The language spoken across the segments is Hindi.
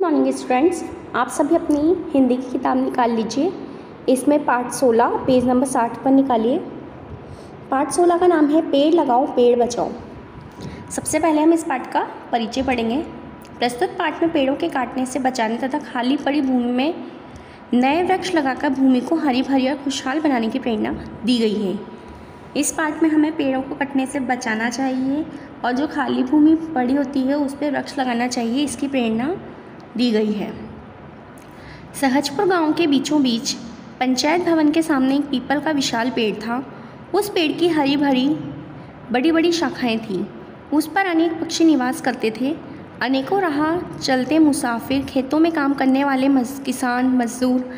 मॉर्निंग स्टूडेंट्स, आप सभी अपनी हिंदी की किताब निकाल लीजिए। इसमें पाठ 16 पेज नंबर 60 पर निकालिए। पाठ 16 का नाम है पेड़ लगाओ पेड़ बचाओ। सबसे पहले हम इस पाठ का परिचय पढ़ेंगे। प्रस्तुत पाठ में पेड़ों के काटने से बचाने तथा खाली पड़ी भूमि में नए वृक्ष लगाकर भूमि को हरी भरी और खुशहाल बनाने की प्रेरणा दी गई है। इस पाठ में हमें पेड़ों को कटने से बचाना चाहिए और जो खाली भूमि पड़ी होती है उस पर वृक्ष लगाना चाहिए, इसकी प्रेरणा दी गई है। सहजपुर गांव के बीचों बीच पंचायत भवन के सामने एक पीपल का विशाल पेड़ था। उस पेड़ की हरी भरी बड़ी बड़ी शाखाएं थीं। उस पर अनेक पक्षी निवास करते थे। अनेकों राह चलते मुसाफिर, खेतों में काम करने वाले किसान मजदूर,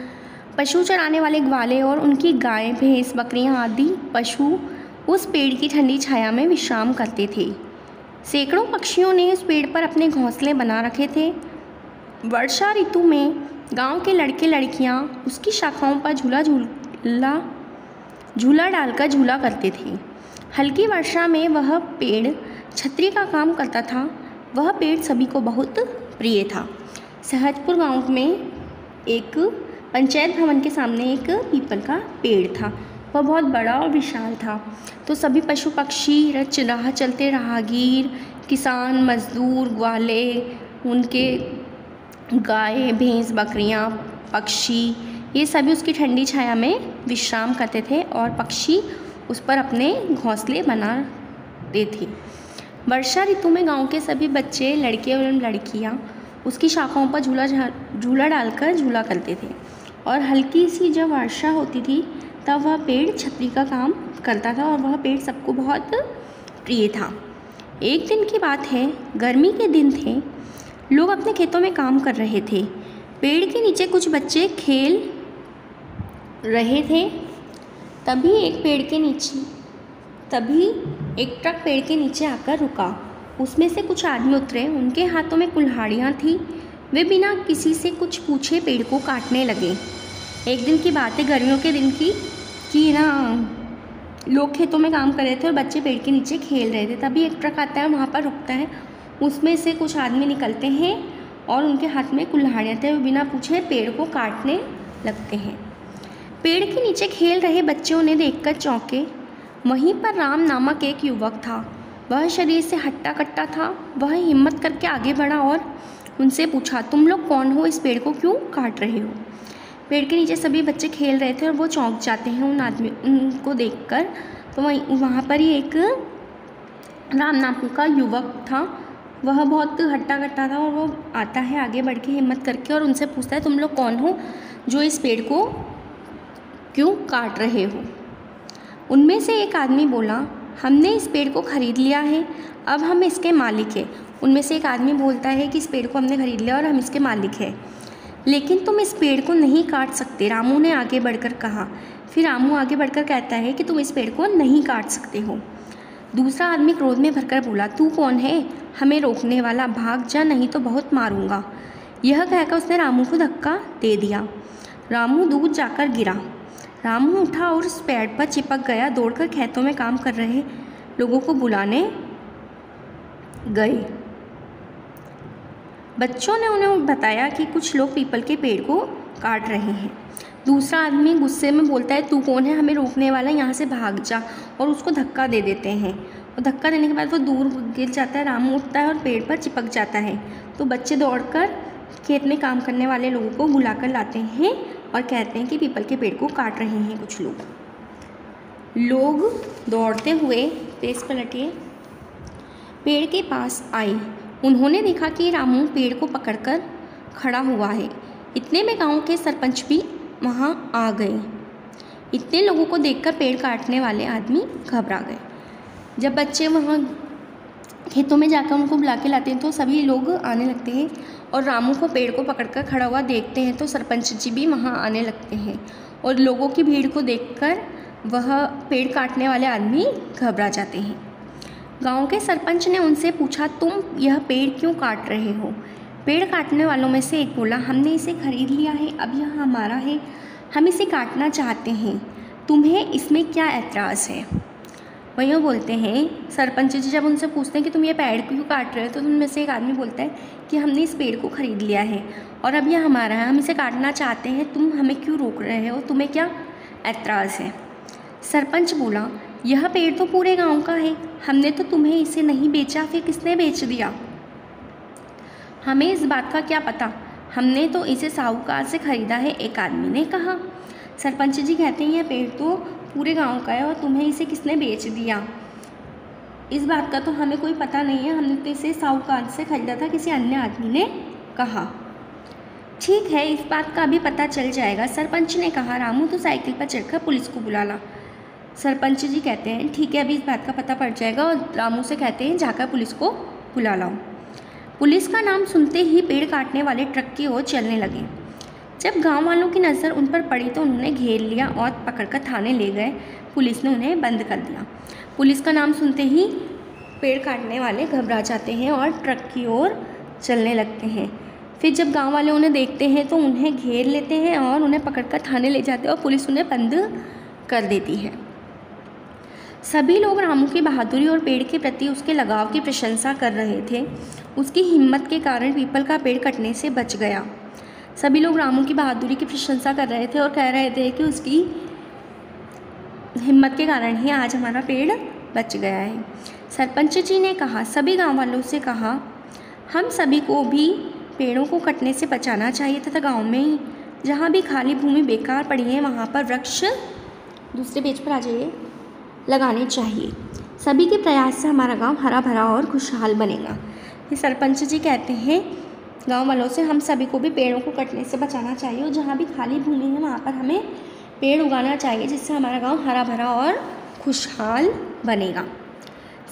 पशु चराने वाले ग्वाले और उनकी गाय भैंस बकरियां आदि पशु उस पेड़ की ठंडी छाया में विश्राम करते थे। सैकड़ों पक्षियों ने उस पेड़ पर अपने घोंसले बना रखे थे। वर्षा ऋतु में गांव के लड़के लड़कियां उसकी शाखाओं पर झूला डालकर झूला करते थे। हल्की वर्षा में वह पेड़ छतरी का काम करता था। वह पेड़ सभी को बहुत प्रिय था। सहजपुर गांव में एक पंचायत भवन के सामने एक पीपल का पेड़ था। वह बहुत बड़ा और विशाल था। तो सभी पशु पक्षी, राह चलते राहगीर, किसान मजदूर, ग्वाले, उनके गाय भैंस बकरियां, पक्षी, ये सभी उसकी ठंडी छाया में विश्राम करते थे और पक्षी उस पर अपने घोंसले बनाते थे। वर्षा ऋतु में गांव के सभी बच्चे, लड़के और लड़कियां उसकी शाखाओं पर झूला डालकर झूला करते थे और हल्की सी जब वर्षा होती थी तब वह पेड़ छतरी का काम करता था और वह पेड़ सबको बहुत प्रिय था। एक दिन की बात है, गर्मी के दिन थे। लोग अपने खेतों में काम कर रहे थे। पेड़ के नीचे कुछ बच्चे खेल रहे थे। तभी एक ट्रक पेड़ के नीचे आकर रुका। उसमें से कुछ आदमी उतरे। उनके हाथों में कुल्हाड़ियाँ थीं। वे बिना किसी से कुछ पूछे पेड़ को काटने लगे। एक दिन की बात है, गर्मियों के दिन की लोग खेतों में काम कर रहे थे और बच्चे पेड़ के नीचे खेल रहे थे। तभी एक ट्रक आता है, वहाँ पर रुकता है। उसमें से कुछ आदमी निकलते हैं और उनके हाथ में कुल्हाड़ियाँ थे। वो बिना पूछे पेड़ को काटने लगते हैं। पेड़ के नीचे खेल रहे बच्चे उन्हें देखकर चौंके। वहीं पर राम नामक एक युवक था। वह शरीर से हट्टा कट्टा था। वह हिम्मत करके आगे बढ़ा और उनसे पूछा, तुम लोग कौन हो? इस पेड़ को क्यों काट रहे हो? पेड़ के नीचे सभी बच्चे खेल रहे थे और वो चौंक जाते हैं उनको देखकर। तो वहाँ पर ही एक राम नाम का युवक था। वह बहुत हट्टा कट्टा था और वो आता है आगे बढ़ के हिम्मत करके और उनसे पूछता है, तुम लोग कौन हो जो इस पेड़ को क्यों काट रहे हो? उनमें से एक आदमी बोला, हमने इस पेड़ को खरीद लिया है, अब हम इसके मालिक हैं। उनमें से एक आदमी बोलता है कि इस पेड़ को हमने खरीद लिया और हम इसके मालिक हैं, लेकिन तुम इस पेड़ को नहीं काट सकते, रामू ने आगे बढ़कर कहा। फिर रामू आगे बढ़कर कहता है कि तुम इस पेड़ को नहीं काट सकते हो। दूसरा आदमी क्रोध में भरकर बोला, तू कौन है हमें रोकने वाला? भाग जा, नहीं तो बहुत मारूंगा। यह कहकर उसने रामू को धक्का दे दिया। रामू दूर जाकर गिरा। रामू उठा और उस पेड़ पर चिपक गया। दौड़कर खेतों में काम कर रहे लोगों को बुलाने गए। बच्चों ने उन्हें बताया कि कुछ लोग पीपल के पेड़ को काट रहे हैं। दूसरा आदमी गुस्से में बोलता है, तू कौन है हमें रोकने वाला? यहाँ से भाग जा, और उसको धक्का दे देते हैं। और धक्का देने के बाद वो दूर गिर जाता है। रामू उठता है और पेड़ पर चिपक जाता है। तो बच्चे दौड़कर खेत में काम करने वाले लोगों को बुलाकर लाते हैं और कहते हैं कि पीपल के पेड़ को काट रहे हैं कुछ लोग दौड़ते हुए पेड़ पलटिए पेड़ के पास आए। उन्होंने देखा कि रामू पेड़ को पकड़कर खड़ा हुआ है। इतने में गांव के सरपंच भी वहां आ गए। इतने लोगों को देखकर पेड़ काटने वाले आदमी घबरा गए। जब बच्चे वहां खेतों में जाकर उनको बुला के लाते हैं तो सभी लोग आने लगते हैं और रामू को पेड़ को पकड़कर खड़ा हुआ देखते हैं तो सरपंच जी भी वहां आने लगते हैं और लोगों की भीड़ को देखकर वह पेड़ काटने वाले आदमी घबरा जाते हैं। गांव के सरपंच ने उनसे पूछा, तुम यह पेड़ क्यों काट रहे हो? पेड़ काटने वालों में से एक बोला, हमने इसे खरीद लिया है, अब यह हमारा है, हम इसे काटना चाहते हैं, तुम्हें इसमें क्या ऐतराज़ है? वहीं वो बोलते हैं, सरपंच जी जब उनसे पूछते हैं कि तुम ये पेड़ क्यों काट रहे हो, तो उनमें से एक आदमी बोलता है कि हमने इस पेड़ को ख़रीद लिया है और अब ये हमारा है, हम इसे काटना चाहते हैं, तुम हमें क्यों रोक रहे हो, तुम्हें क्या ऐतराज़ है। सरपंच बोला, यह पेड़ तो पूरे गांव का है, हमने तो तुम्हें इसे नहीं बेचा, फिर किसने बेच दिया। हमें इस बात का क्या पता, हमने तो इसे साहूकार से ख़रीदा है, एक आदमी ने कहा। सरपंच जी कहते हैं, यह पेड़ तो पूरे गांव का है और तुम्हें इसे किसने बेच दिया, इस बात का तो हमें कोई पता नहीं है, हमने तो इसे साहूकार से ख़रीदा था, किसी अन्य आदमी ने कहा। ठीक है, इस बात का भी पता चल जाएगा, सरपंच ने कहा। रामू तो साइकिल पर चढ़कर पुलिस को बुला ला। सरपंच जी कहते हैं, ठीक है, अभी इस बात का पता पड़ जाएगा, और रामू से कहते हैं, जाकर पुलिस को बुला लाओ। पुलिस का नाम सुनते ही पेड़ काटने वाले ट्रक की ओर चलने लगे। जब गांव वालों की नज़र उन पर पड़ी तो उन्होंने घेर लिया और पकड़कर थाने ले गए। पुलिस ने उन्हें बंद कर दिया। पुलिस का नाम सुनते ही पेड़ काटने वाले घबरा जाते हैं और ट्रक की ओर चलने लगते हैं। फिर जब गांव वाले उन्हें देखते हैं तो उन्हें घेर लेते हैं और उन्हें पकड़कर थाने ले जाते हैं और पुलिस उन्हें बंद कर देती है। सभी लोग रामू की बहादुरी और पेड़ के प्रति उसके लगाव की प्रशंसा कर रहे थे। उसकी हिम्मत के कारण पीपल का पेड़ कटने से बच गया। सभी लोग रामू की बहादुरी की प्रशंसा कर रहे थे और कह रहे थे कि उसकी हिम्मत के कारण ही आज हमारा पेड़ बच गया है। सरपंच जी ने कहा, सभी गांव वालों से कहा, हम सभी को भी पेड़ों को कटने से बचाना चाहिए तथा गांव में जहाँ भी खाली भूमि बेकार पड़ी है वहाँ पर वृक्ष, दूसरे पेज पर आ जाइए, लगाने चाहिए। सभी के प्रयास से हमारा गांव हरा भरा और खुशहाल बनेगा। ये सरपंच जी कहते हैं गांव वालों से, हम सभी को भी पेड़ों को कटने से बचाना चाहिए और जहाँ भी खाली भूमि है वहाँ पर हमें पेड़ उगाना चाहिए, जिससे हमारा गांव हरा भरा और खुशहाल बनेगा।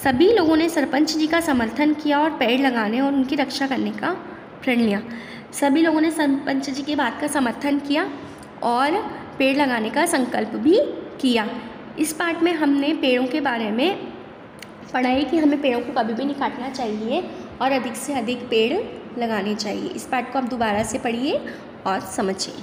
सभी लोगों ने सरपंच जी का समर्थन किया और पेड़ लगाने और उनकी रक्षा करने का प्रण लिया। सभी लोगों ने सरपंच जी की बात का समर्थन किया और पेड़ लगाने का संकल्प भी किया। इस पार्ट में हमने पेड़ों के बारे में पढ़ा है कि हमें पेड़ों को कभी भी नहीं काटना चाहिए और अधिक से अधिक पेड़ लगाने चाहिए। इस पार्ट को आप दोबारा से पढ़िए और समझिए।